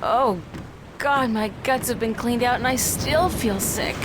Oh, God, my guts have been cleaned out and I still feel sick.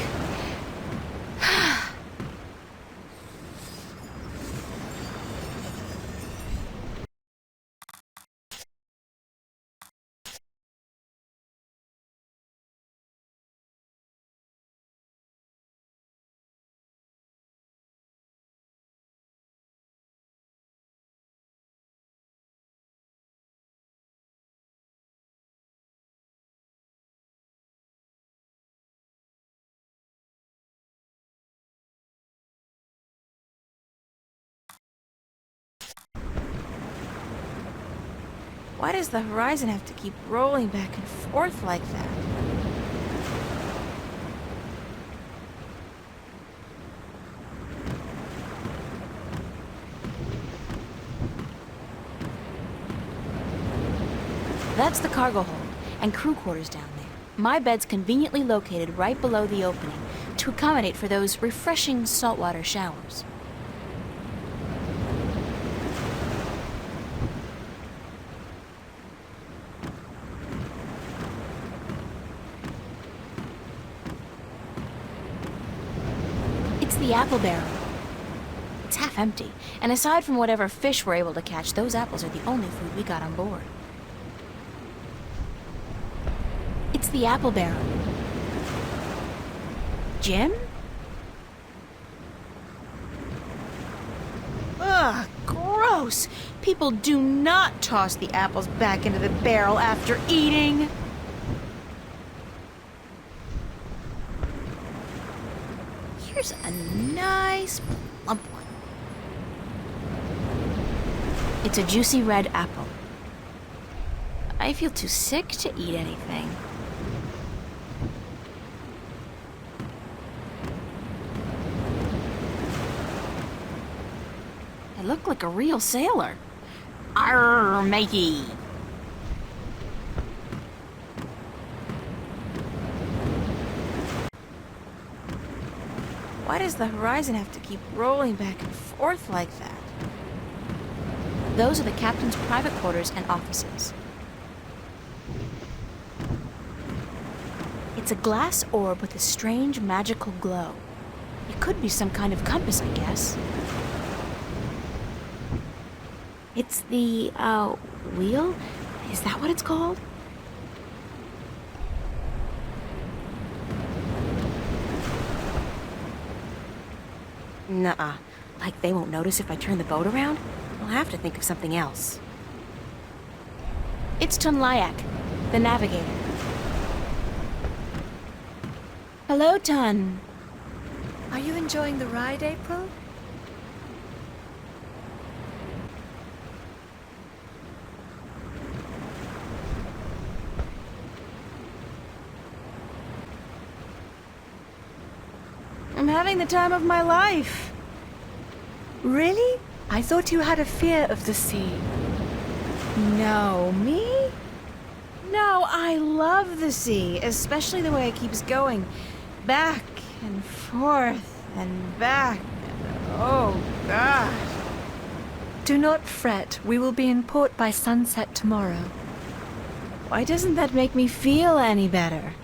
Why does the horizon have to keep rolling back and forth like that? That's the cargo hold and crew quarters down there. My bed's conveniently located right below the opening to accommodate for those refreshing saltwater showers. It's the apple barrel. It's half empty, and aside from whatever fish we're able to catch, those apples are the only food we got on board. It's the apple barrel. Jim? Ugh, gross! People do not toss the apples back into the barrel after eating. Here's a nice plump one. It's a juicy red apple. I feel too sick to eat anything. I look like a real sailor. Arr, matey. Why does the horizon have to keep rolling back and forth like that? Those are the captain's private quarters and offices. It's a glass orb with a strange magical glow. It could be some kind of compass, I guess. It's the, wheel? Is that what it's called? Nuh-uh. Like they won't notice if I turn the boat around? I'll have to think of something else. It's Tunlayak, the navigator. Hello, Tun. Are you enjoying the ride, April? I'm having the time of my life. Really? I thought you had a fear of the sea. No, me? No, I love the sea, especially the way it keeps going. Back and forth and back. Oh, God. Do not fret. We will be in port by sunset tomorrow. Why doesn't that make me feel any better?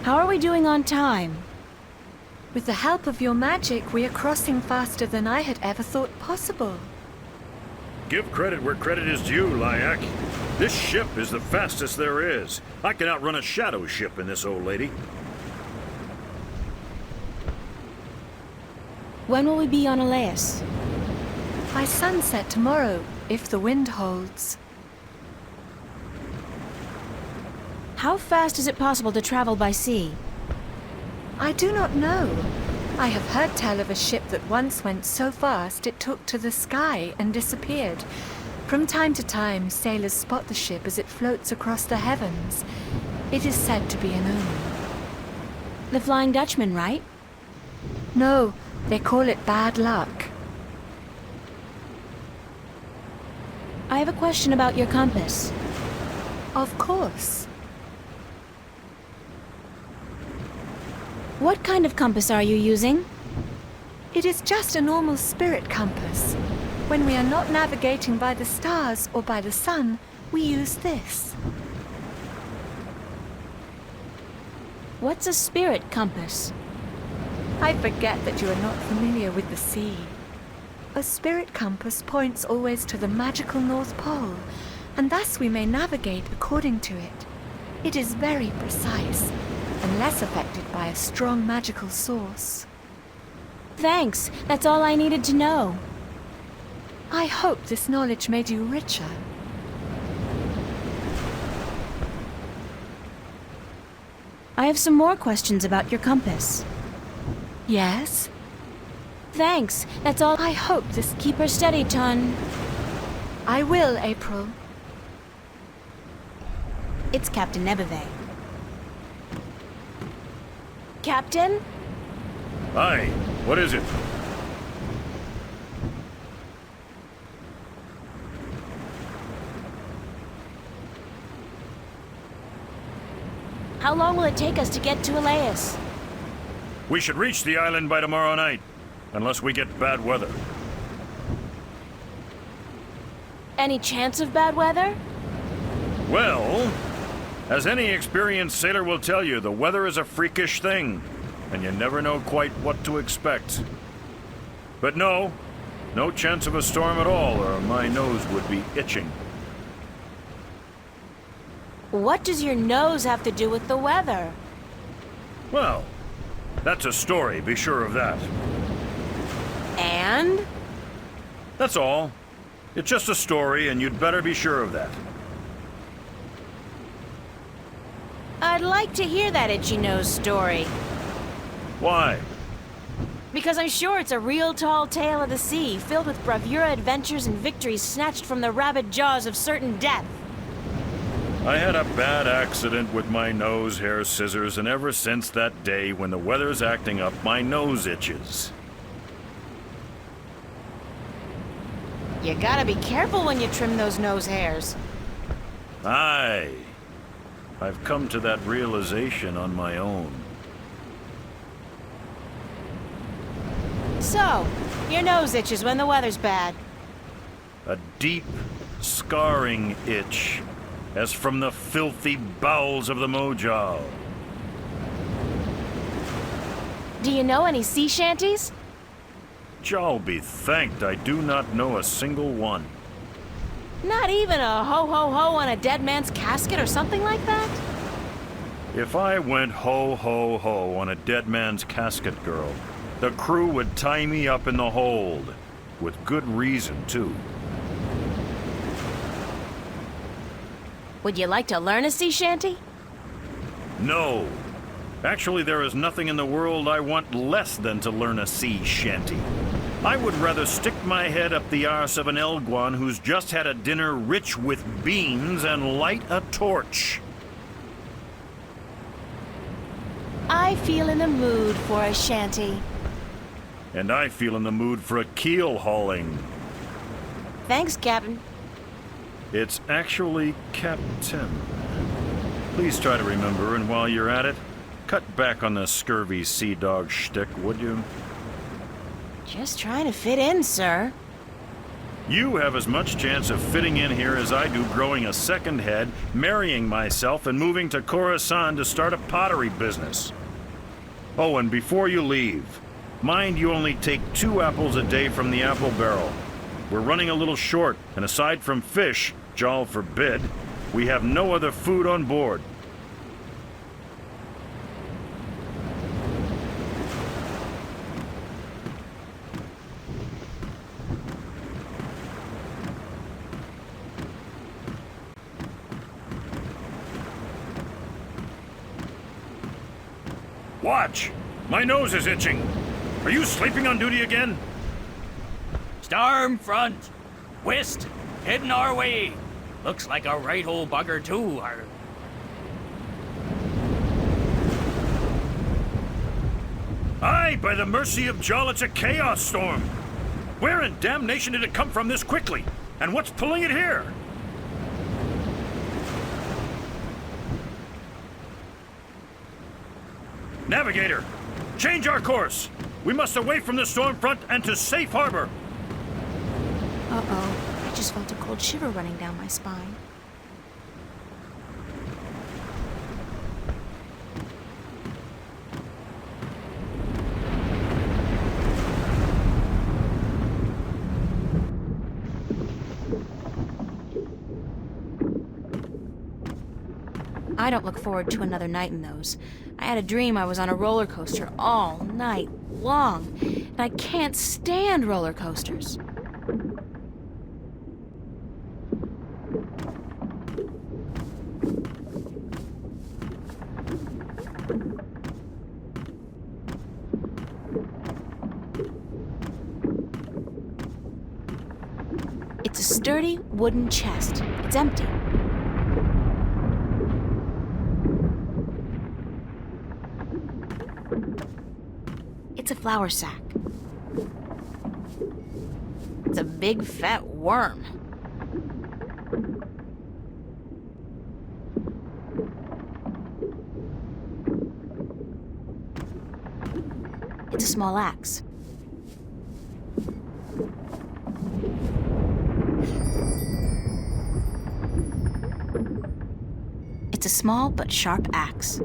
How are we doing on time? With the help of your magic, we are crossing faster than I had ever thought possible. Give credit where credit is due, Lyak. This ship is the fastest there is. I can outrun a shadow ship in this old lady. When will we be on Elias? By sunset tomorrow, if the wind holds. How fast is it possible to travel by sea? I do not know. I have heard tell of a ship that once went so fast it took to the sky and disappeared. From time to time, sailors spot the ship as it floats across the heavens. It is said to be an omen. The Flying Dutchman, right? No, they call it bad luck. I have a question about your compass. Of course. What kind of compass are you using? It is just a normal spirit compass. When we are not navigating by the stars or by the sun, we use this. What's a spirit compass? I forget that you are not familiar with the sea. A spirit compass points always to the magical North Pole, and thus we may navigate according to it. It is very precise, and less affected by a strong magical source. Thanks, that's all I needed to know. I hope this knowledge made you richer. I have some more questions about your compass. Yes? Thanks, that's all. I hope this. Keep her steady, Ton. I will, April. It's Captain Nebeve. Captain? Hi, what is it? How long will it take us to get to Elias? We should reach the island by tomorrow night, unless we get bad weather. Any chance of bad weather? Well, as any experienced sailor will tell you, the weather is a freakish thing, and you never know quite what to expect. But no chance of a storm at all, or my nose would be itching. What does your nose have to do with the weather? Well, that's a story, be sure of that. And? That's all. It's just a story, and you'd better be sure of that. I'd like to hear that itchy nose story. Why? Because I'm sure it's a real tall tale of the sea, filled with bravura adventures and victories snatched from the rabid jaws of certain death. I had a bad accident with my nose hair scissors, and ever since that day, when the weather's acting up, my nose itches. You gotta be careful when you trim those nose hairs. Aye. I've come to that realization on my own. So, your nose itches when the weather's bad. A deep, scarring itch, as from the filthy bowels of the Mojal. Do you know any sea shanties? Jal be thanked I do not know a single one. Not even a ho-ho-ho on a dead man's casket or something like that? If I went ho-ho-ho on a dead man's casket, girl, the crew would tie me up in the hold. With good reason, too. Would you like to learn a sea shanty? No. Actually, there is nothing in the world I want less than to learn a sea shanty. I would rather stick my head up the arse of an Elguan who's just had a dinner rich with beans and light a torch. I feel in the mood for a shanty. And I feel in the mood for a keel hauling. Thanks, Captain. It's actually Captain. Please try to remember, and while you're at it, cut back on the scurvy sea dog shtick, would you? Just trying to fit in, sir. You have as much chance of fitting in here as I do growing a second head, marrying myself, and moving to Khorasan to start a pottery business. Oh, and before you leave, mind you only take 2 apples a day from the apple barrel. We're running a little short, and aside from fish, Jal forbid, we have no other food on board. Watch! My nose is itching! Are you sleeping on duty again? Storm front! West! Heading our way! Looks like a right old bugger, too. Aye, by the mercy of Jal, it's a chaos storm! Where in damnation did it come from this quickly? And what's pulling it here? Navigator, change our course! We must away from the storm front and to safe harbor! Uh-oh, I just felt a cold shiver running down my spine. I don't look forward to another night in those. I had a dream I was on a roller coaster all night long, and I can't stand roller coasters. It's a sturdy wooden chest. It's empty. It's a flour sack. It's a big fat worm. It's a small axe. It's a small but sharp axe.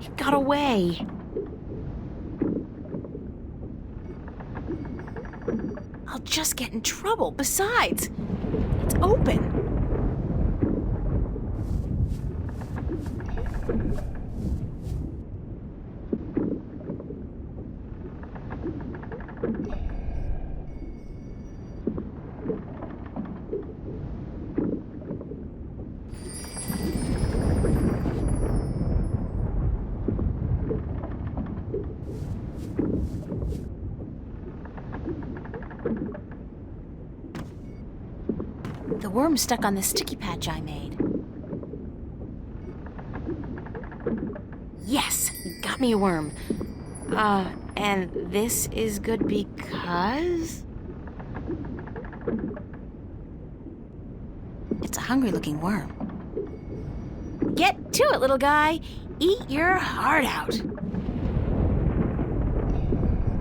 It got away. I'll just get in trouble. Besides, it's open. The worm's stuck on the sticky patch I made. Yes, got me a worm. And this is good because... It's a hungry-looking worm. Get to it, little guy. Eat your heart out.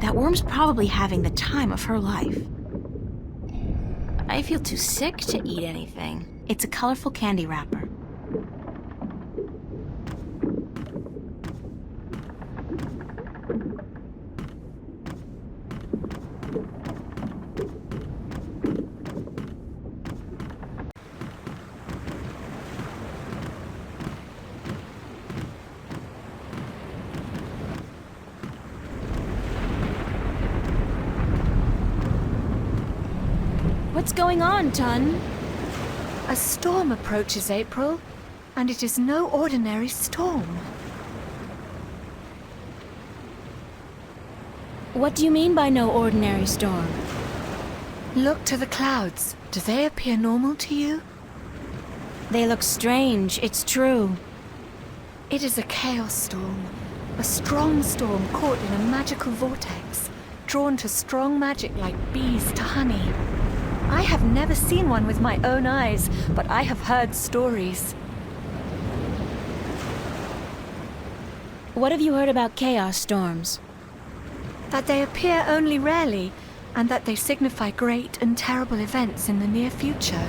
That worm's probably having the time of her life. I feel too sick to eat anything. It's a colorful candy wrapper. What's going on, Tun? A storm approaches, April, and it is no ordinary storm. What do you mean by no ordinary storm? Look to the clouds. Do they appear normal to you? They look strange, it's true. It is a chaos storm. A strong storm caught in a magical vortex, drawn to strong magic like bees to honey. I have never seen one with my own eyes, but I have heard stories. What have you heard about chaos storms? That they appear only rarely, and that they signify great and terrible events in the near future.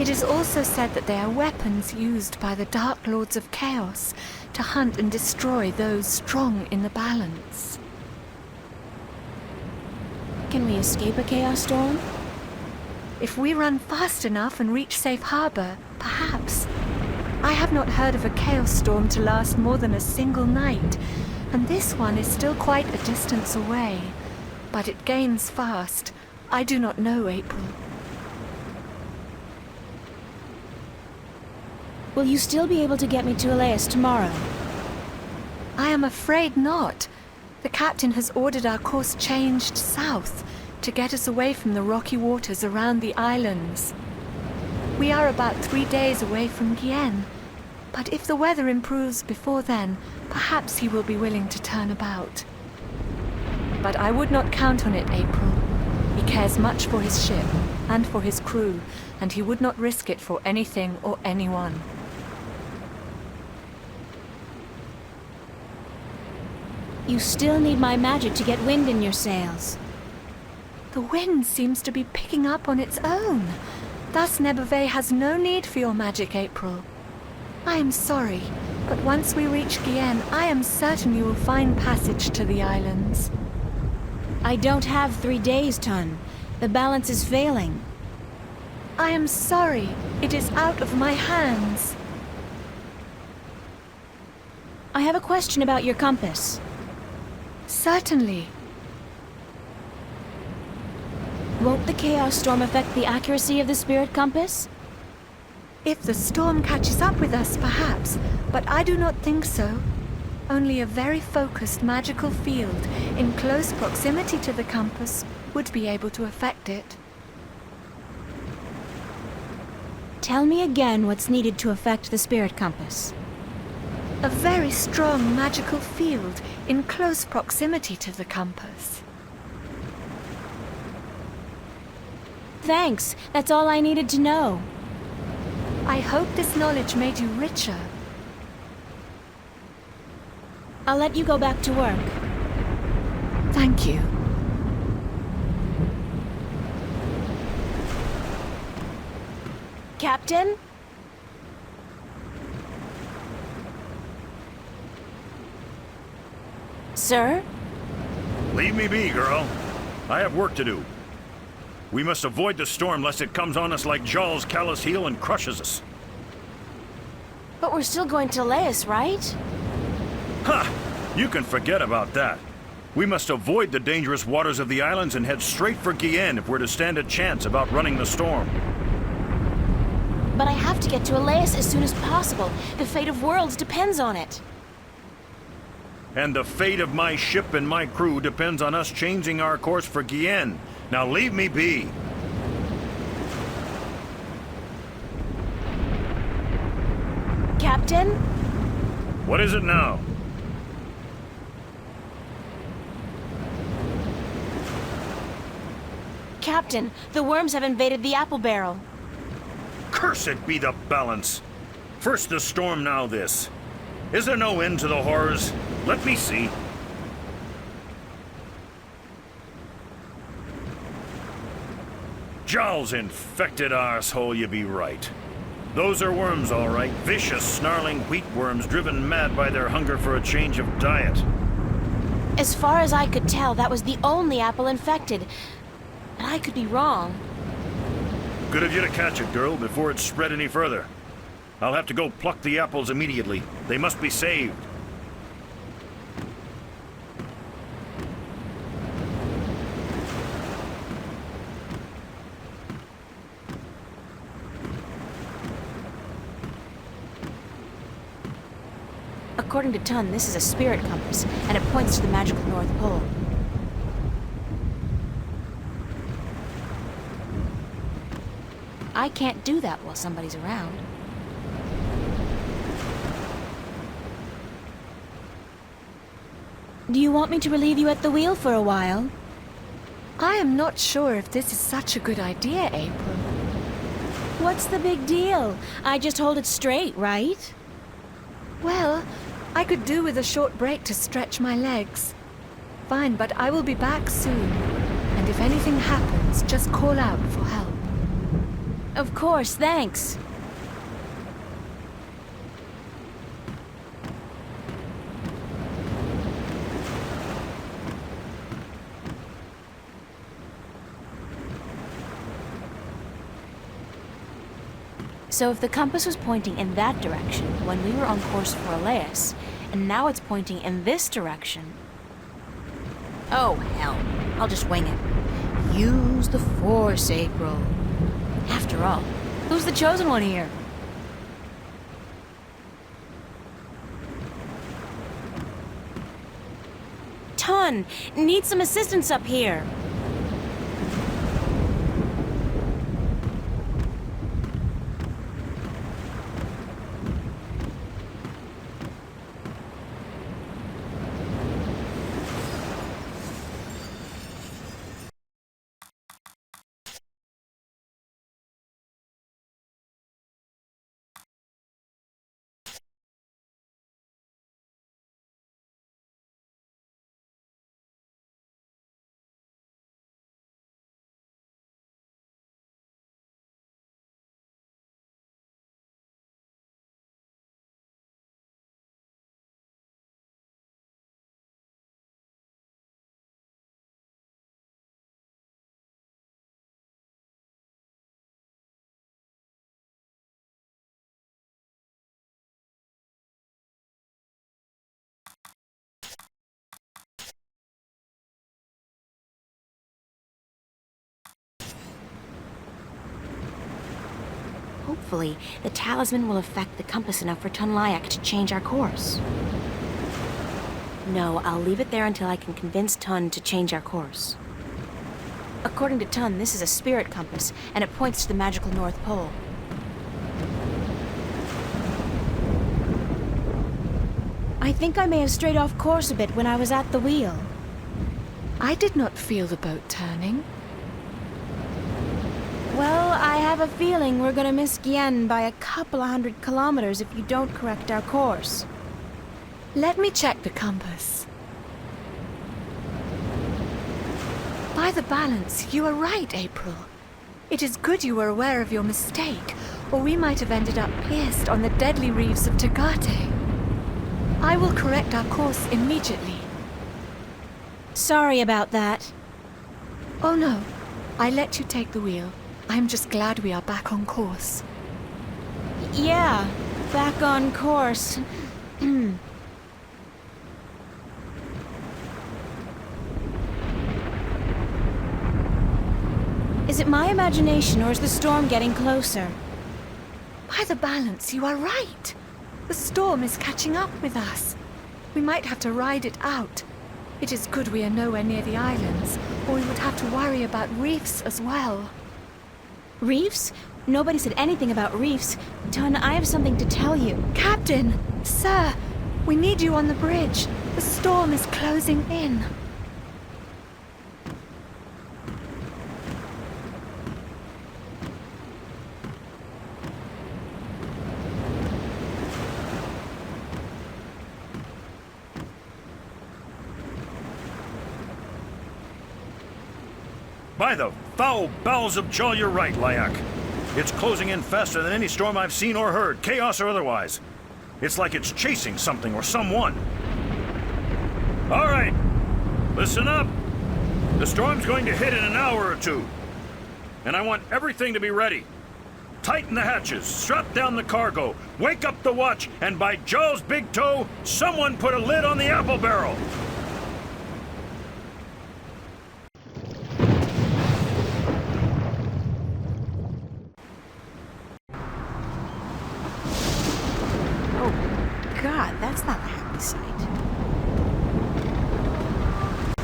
It is also said that they are weapons used by the Dark Lords of Chaos to hunt and destroy those strong in the balance. Can we escape a chaos storm? If we run fast enough and reach safe harbor, perhaps. I have not heard of a chaos storm to last more than a single night, and this one is still quite a distance away. But it gains fast. I do not know, April. Will you still be able to get me to Elias tomorrow? I am afraid not. The captain has ordered our course changed south, to get us away from the rocky waters around the islands. We are about 3 days away from Gien, but if the weather improves before then, perhaps he will be willing to turn about. But I would not count on it, April. He cares much for his ship and for his crew, and he would not risk it for anything or anyone. You still need my magic to get wind in your sails. The wind seems to be picking up on its own. Thus Nebuve has no need for your magic, April. I am sorry, but once we reach Gien, I am certain you will find passage to the islands. I don't have 3 days, Tun. The balance is failing. I am sorry. It is out of my hands. I have a question about your compass. Certainly. Won't the chaos storm affect the accuracy of the spirit compass? If the storm catches up with us, perhaps, but I do not think so. Only a very focused magical field in close proximity to the compass would be able to affect it. Tell me again what's needed to affect the spirit compass. A very strong magical field in close proximity to the compass. Thanks, that's all I needed to know. I hope this knowledge made you richer. I'll let you go back to work. Thank you. Captain? Sir? Leave me be, girl. I have work to do. We must avoid the storm lest it comes on us like Jaw's callous heel and crushes us. But we're still going to Lais, right? Ha! You can forget about that. We must avoid the dangerous waters of the islands and head straight for Gien if we're to stand a chance about running the storm. But I have to get to Lais as soon as possible. The fate of worlds depends on it. And the fate of my ship and my crew depends on us changing our course for Gien. Now leave me be. Captain? What is it now? Captain, the worms have invaded the apple barrel. Cursed be the balance. First the storm, now this. Is there no end to the horrors? Let me see. Jowl's infected arsehole, you be right. Those are worms, all right. Vicious, snarling wheat worms driven mad by their hunger for a change of diet. As far as I could tell, that was the only apple infected. But I could be wrong. Good of you to catch it, girl, before it spread any further. I'll have to go pluck the apples immediately. They must be saved. According to Tun, this is a spirit compass, and it points to the magical North Pole. I can't do that while somebody's around. Do you want me to relieve you at the wheel for a while? I am not sure if this is such a good idea, April. What's the big deal? I just hold it straight, right? Well, I could do with a short break to stretch my legs. Fine, but I will be back soon. And if anything happens, just call out for help. Of course, thanks. So if the compass was pointing in that direction when we were on course for Elias, and now it's pointing in this direction... Oh, hell. I'll just wing it. Use the Force, April. After all, who's the chosen one here? Tun, need some assistance up here. hopefully, the talisman will affect the compass enough for Tunlayak to change our course. No, I'll leave it there until I can convince Tun to change our course. According to Tun, this is a spirit compass, and it points to the magical North Pole. I think I may have strayed off course a bit when I was at the wheel. I did not feel the boat turning. Well, I have a feeling we're gonna miss Gien by a couple of 100 kilometers if you don't correct our course. Let me check the compass. By the balance, you are right, April. It is good you were aware of your mistake, or we might have ended up pierced on the deadly reefs of Tagate. I will correct our course immediately. Sorry about that. Oh no, I let you take the wheel. I'm just glad we are back on course. Yeah, back on course. Is it my imagination, or is the storm getting closer? By the balance, you are right. The storm is catching up with us. We might have to ride it out. It is good we are nowhere near the islands, or we would have to worry about reefs as well. Reefs? Nobody said anything about reefs. Tun, I have something to tell you. Captain! Sir! We need you on the bridge. The storm is closing in. By the foul bowels of Jol, you're right, Layak. It's closing in faster than any storm I've seen or heard, chaos or otherwise. It's like it's chasing something or someone. All right, listen up. The storm's going to hit in an hour or two. And I want everything to be ready. Tighten the hatches, strap down the cargo, wake up the watch, and by Jol's big toe, someone put a lid on the apple barrel. God, that's not a happy sight.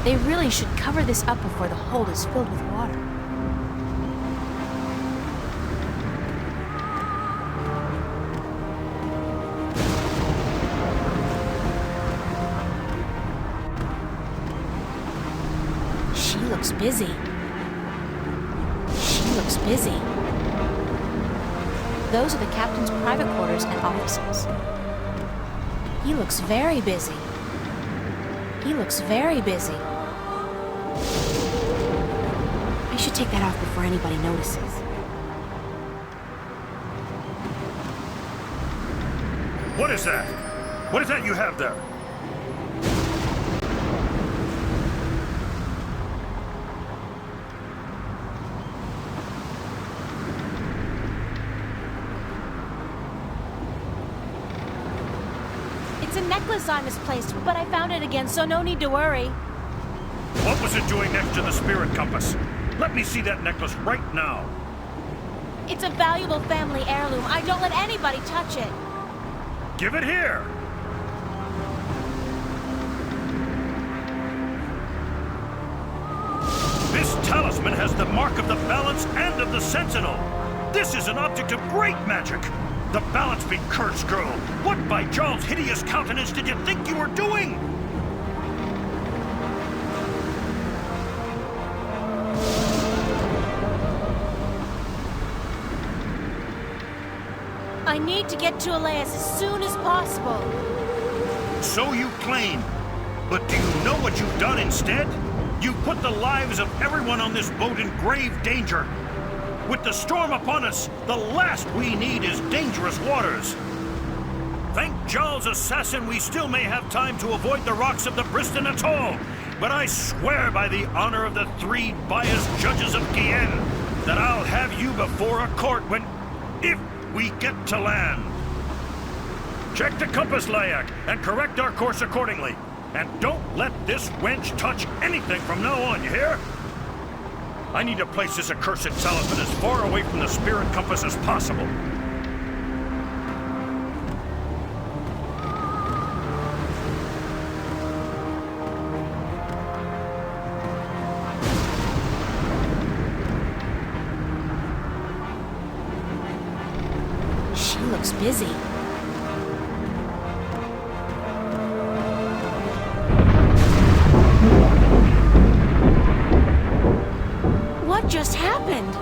They really should cover this up before the hold is filled with water. She looks busy. She looks busy. Those are the captain's private quarters and offices. He looks very busy. He looks very busy. I should take that off before anybody notices. What is that? What is that you have there? It's a necklace I misplaced, but I found it again, so no need to worry. What was it doing next to the spirit compass? Let me see that necklace right now. It's a valuable family heirloom. I don't let anybody touch it. Give it here. This talisman has the mark of the balance and of the sentinel. This is an object of great magic. The balance be cursed, girl. What by Jol's hideous countenance did you think you were doing? I need to get to Elias as soon as possible. So you claim. But do you know what you've done instead? You put the lives of everyone on this boat in grave danger. With the storm upon us, the last we need is dangerous waters. Thank Jol's assassin, we still may have time to avoid the rocks of the Briston Atoll. But I swear by the honor of the 3 biased judges of Gien that I'll have you before a court if we get to land. Check the compass, Layak, and correct our course accordingly. And don't let this wench touch anything from now on, you hear? I need to place this accursed talisman as far away from the spirit compass as possible. looks busy. What just happened?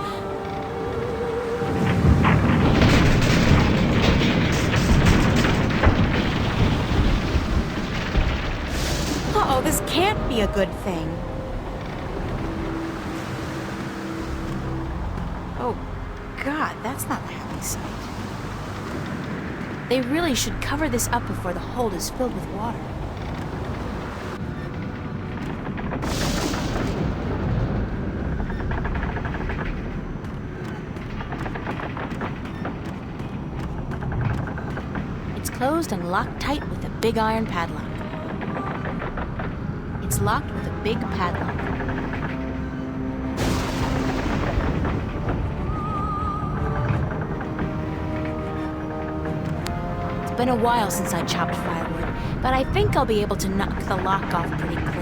Uh-oh, this can't be a good thing. Oh, God, that's not a happy sight. They really should cover this up before the hold is filled with water. It's closed and locked tight with a big iron padlock. It's locked with a big padlock. It's been a while since I chopped firewood, but I think I'll be able to knock the lock off pretty quick.